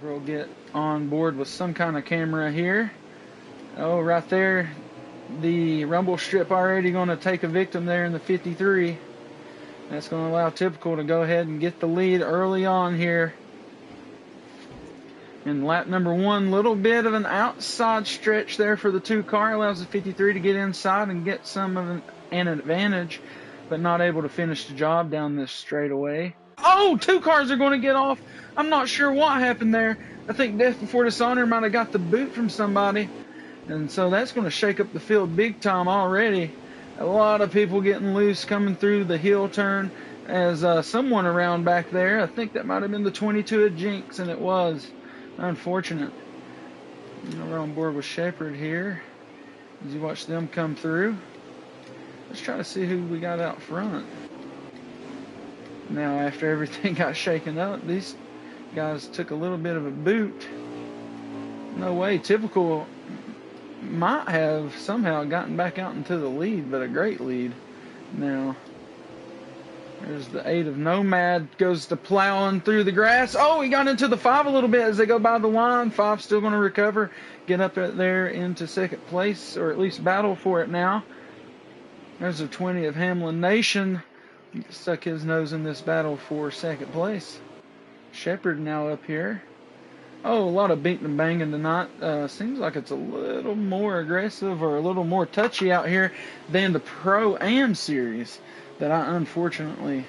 We'll get on board with some kind of camera here. Oh, right there, the rumble strip already going to take a victim there in the 53. That's going to allow Typical to go ahead and get the lead early on here. In lap number 1, little bit of an outside stretch there for the 2 car. Allows the 53 to get inside and get some of an advantage, but not able to finish the job down this straightaway. Oh, 2 cars are going to get off. I'm not sure what happened there. I think Death Before Dishonor might have got the boot from somebody. And so that's going to shake up the field big time already. A lot of people getting loose coming through the hill turn as someone around back there. I think that might have been the 22 of Jinx, and it was. Unfortunate. We're on board with Shepard here as you watch them come through. Let's try to see who we got out front. Now, after everything got shaken up, these guys took a little bit of a boot. No way. Typical might have somehow gotten back out into the lead, but a great lead. Now, there's the 8 of Nomad, goes to plowing through the grass. Oh, he got into the 5 a little bit as they go by the line. 5 still going to recover, get up there into second place, or at least battle for it now. There's a 20 of Hamlin Nation. He stuck his nose in this battle for second place. Shepard now up here. Oh, a lot of beating and banging tonight. Seems like it's a little more aggressive or a little more touchy out here than the Pro-Am series that I unfortunately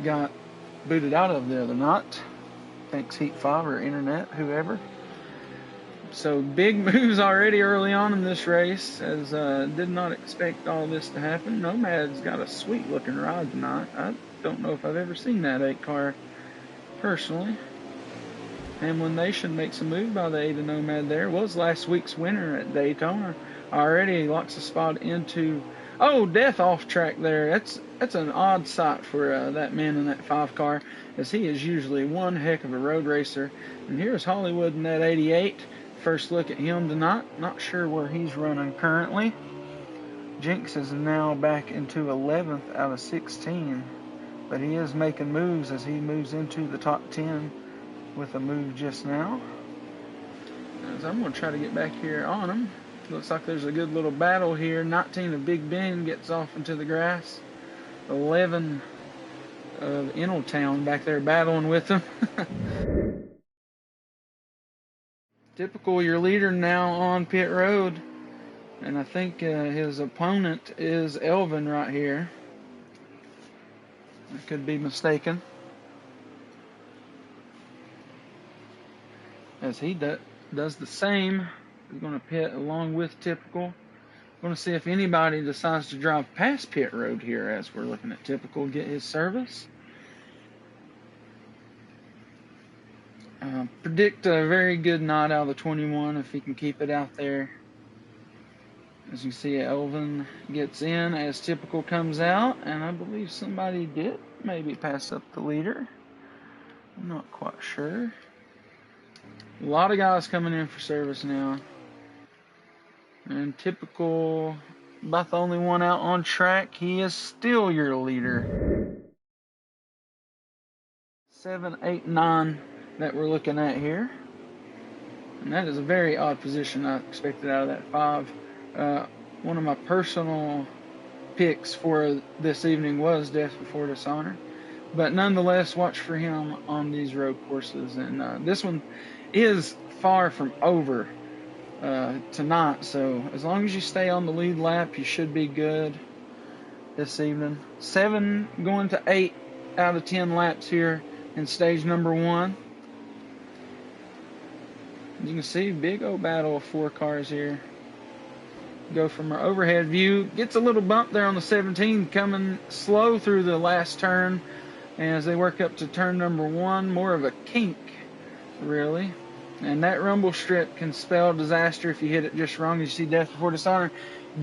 got booted out of the other night. Thanks Heat 5 or Internet, whoever. So big moves already early on in this race, as did not expect all this to happen. Nomad's got a sweet looking ride tonight. I don't know if I've ever seen that 8 car personally. Hamlin Nation makes a move by the 8 of Nomad there. Was last week's winner at Daytona. Already locks a spot into... Oh, Death off track there. That's an odd sight for that man in that 5 car, as he is usually one heck of a road racer. And here's Hollywood in that 88. First look at him tonight. Not sure where he's running currently. Jinx is now back into 11th out of 16. But he is making moves as he moves into the top 10 with a move just now. As I'm going to try to get back here on him. Looks like there's a good little battle here. 19 of Big Ben gets off into the grass. 11 of Eneltown back there battling with him. Typical, your leader now on pit road. And I think his opponent is Elvin right here. I could be mistaken. As he does the same. He's going to pit along with Typical. Going to see if anybody decides to drive past pit road here as we're looking at Typical get his service. Predict a very good night out of the 21 if he can keep it out there. As you see, Elvin gets in as Typical comes out, and I believe somebody did maybe pass up the leader. I'm not quite sure. A lot of guys coming in for service now. And Typical, about the only one out on track. He is still your leader. 7, 8, 9 that we're looking at here. And that is a very odd position I expected out of that 5. One of my personal picks for this evening was Death Before Dishonor. But nonetheless, watch for him on these road courses. And this one is far from over tonight, so as long as you stay on the lead lap, you should be good this evening. 7 going to 8 out of 10 laps here in stage number 1. You can see big old battle of 4 cars here. Go from our overhead view, gets a little bump there on the 17, coming slow through the last turn as they work up to turn number 1. More of a kink, really. And that rumble strip can spell disaster if you hit it just wrong. As you see Death Before Dishonor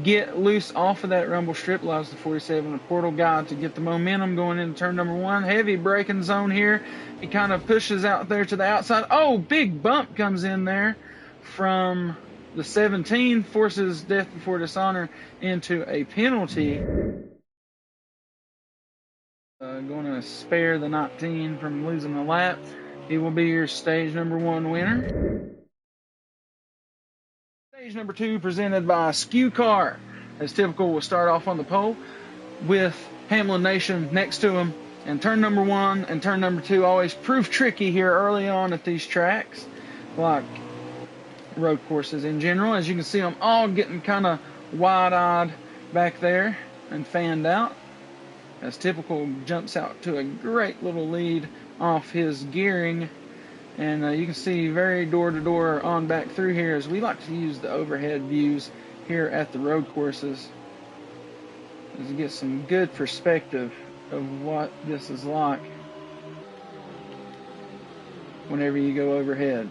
get loose off of that rumble strip. Allows the 47 of Portal Guide to get the momentum going into turn number 1. Heavy braking zone here. He kind of pushes out there to the outside. Oh, big bump comes in there from the 17. Forces Death Before Dishonor into a penalty. Going to spare the 19 from losing the lap. He will be your stage number 1 winner. Stage number 2 presented by Skew Car. As typical, we'll start off on the pole with Hamlin Nation next to him. And turn number 1 and turn number 2 always prove tricky here early on at these tracks, like road courses in general. As you can see, them all getting kind of wide-eyed back there and fanned out. As typical, jumps out to a great little lead off his gearing. And you can see very door-to-door on back through here, as we like to use the overhead views here at the road courses to get some good perspective of what this is like whenever you go overhead.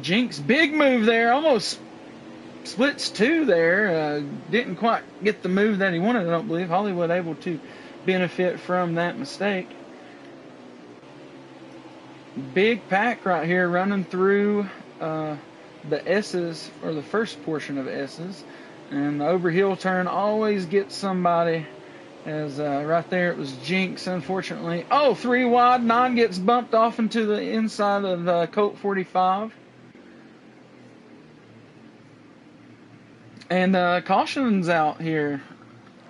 Jinx, big move there, almost splits 2 there. Didn't quite get the move that he wanted, I don't believe. Hollywood able to benefit from that mistake. Big pack right here running through the S's, or the first portion of S's. And the overhill turn always gets somebody, as right there it was Jinx, unfortunately. Oh, 3 wide, 9 gets bumped off into the inside of Colt 45. And caution's out here.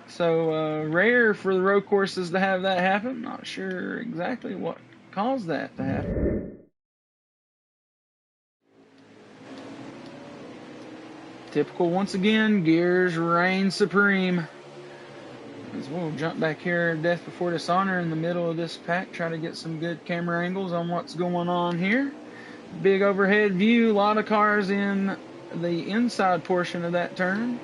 So rare for the road courses to have that happen. Not sure exactly what caused that to happen. Typical once again, gears reign supreme. As we'll jump back here, Death Before Dishonor in the middle of this pack, try to get some good camera angles on what's going on here. Big overhead view, a lot of cars in the inside portion of that turn.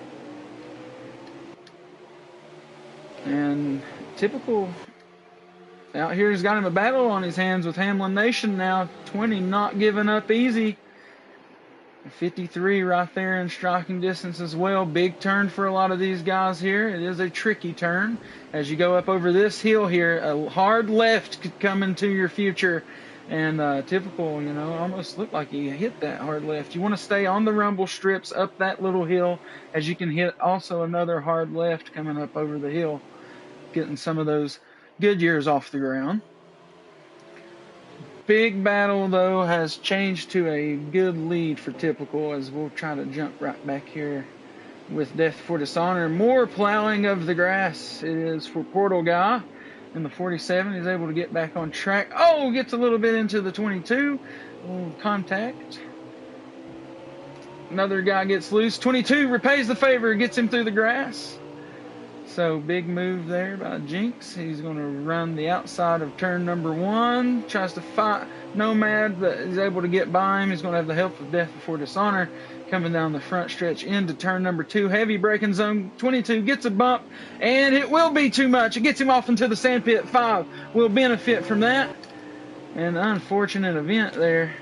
And typical out here has got him a battle on his hands with Hamlin Nation now. 20 not giving up easy. 53 right there in striking distance as well. Big turn for a lot of these guys here. It is a tricky turn. As you go up over this hill here, a hard left could come into your future. And typical, you know, almost looked like he hit that hard left. You want to stay on the rumble strips up that little hill, as you can hit also another hard left coming up over the hill, getting some of those good years off the ground. Big battle, though, has changed to a good lead for typical, as we'll try to jump right back here with Death Before Dishonor. More plowing of the grass it is for Portal Guy. In the 47, he's able to get back on track. Oh, gets a little bit into the 22. A little contact. Another guy gets loose. 22 repays the favor, gets him through the grass. So big move there by Jinx. He's going to run the outside of turn number 1. Tries to fight Nomad, but he's able to get by him. He's going to have the help of Death Before Dishonor coming down the front stretch into turn number 2. Heavy braking zone. 22 gets a bump, and it will be too much. It gets him off into the sandpit. 5 will benefit from that. An unfortunate event there.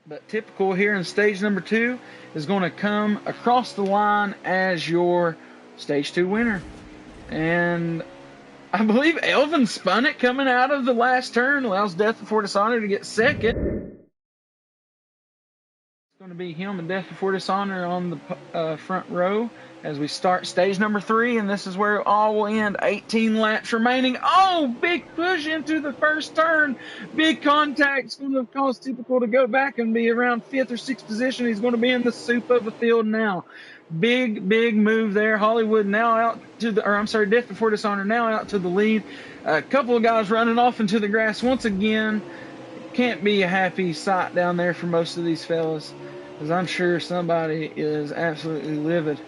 But typical here in stage number 2 is going to come across the line as your stage 2 winner. And I believe Elvin spun it coming out of the last turn, allows Death Before Dishonor to get second. It's going to be him and Death Before Dishonor on the front row as we start stage number 3, and this is where it all will end. 18 laps remaining. Oh, big push into the first turn. Big contact's going to cause Typical to go back and be around 5th or 6th position. He's going to be in the soup of the field now. Big move there. Hollywood now out to the, or I'm sorry, Death Before Dishonor now out to the lead. A couple of guys running off into the grass once again. Can't be a happy sight down there for most of these fellas, as I'm sure somebody is absolutely livid.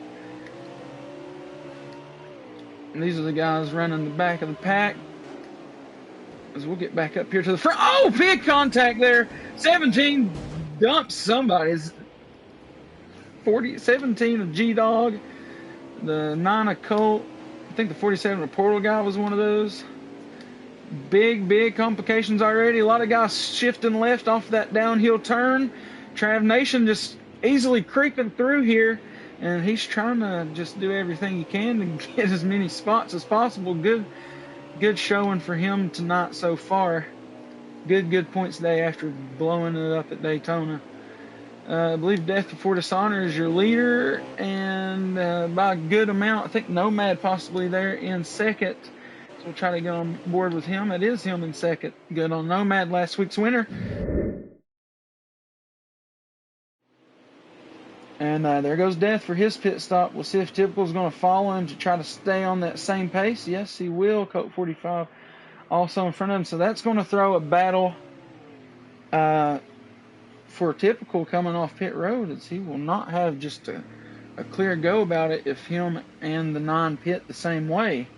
And these are the guys running the back of the pack. As we'll get back up here to the front. Oh, big contact there. 17 dumps somebody's. 17 of G-Dog. The 9 of Colt. I think the 47 of Portal Guy was one of those. Big complications already. A lot of guys shifting left off that downhill turn. Trav Nation just easily creeping through here. And he's trying to just do everything he can to get as many spots as possible. Good showing for him tonight so far. Good points day after blowing it up at Daytona. I believe Death Before Dishonor is your leader, and by a good amount. I think Nomad possibly there in second. We'll try to get on board with him. It is him in second. Good on Nomad, last week's winner. And there goes Death for his pit stop. We'll see if Typical's going to follow him to try to stay on that same pace. Yes, he will. Colt 45 also in front of him. So that's going to throw a battle for Typical coming off pit road, as he will not have just a clear go about it if him and the 9 pit the same way.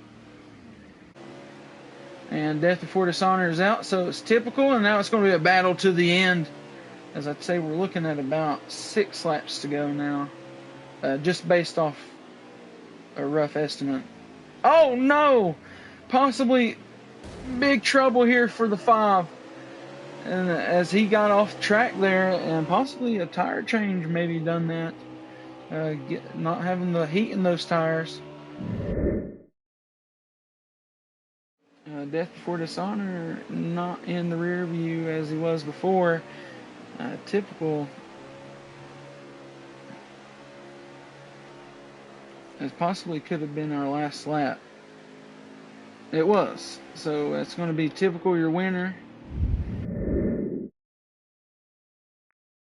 And Death Before Dishonor is out, so it's Typical, and now it's going to be a battle to the end. As I'd say, we're looking at about 6 laps to go now, just based off a rough estimate. Oh no! Possibly big trouble here for the 5. And as he got off track there, and possibly a tire change maybe done that, not having the heat in those tires. Death Before Dishonor not in the rear view as he was before. Typical, as possibly could have been our last lap. It was. So that's going to be Typical, your winner.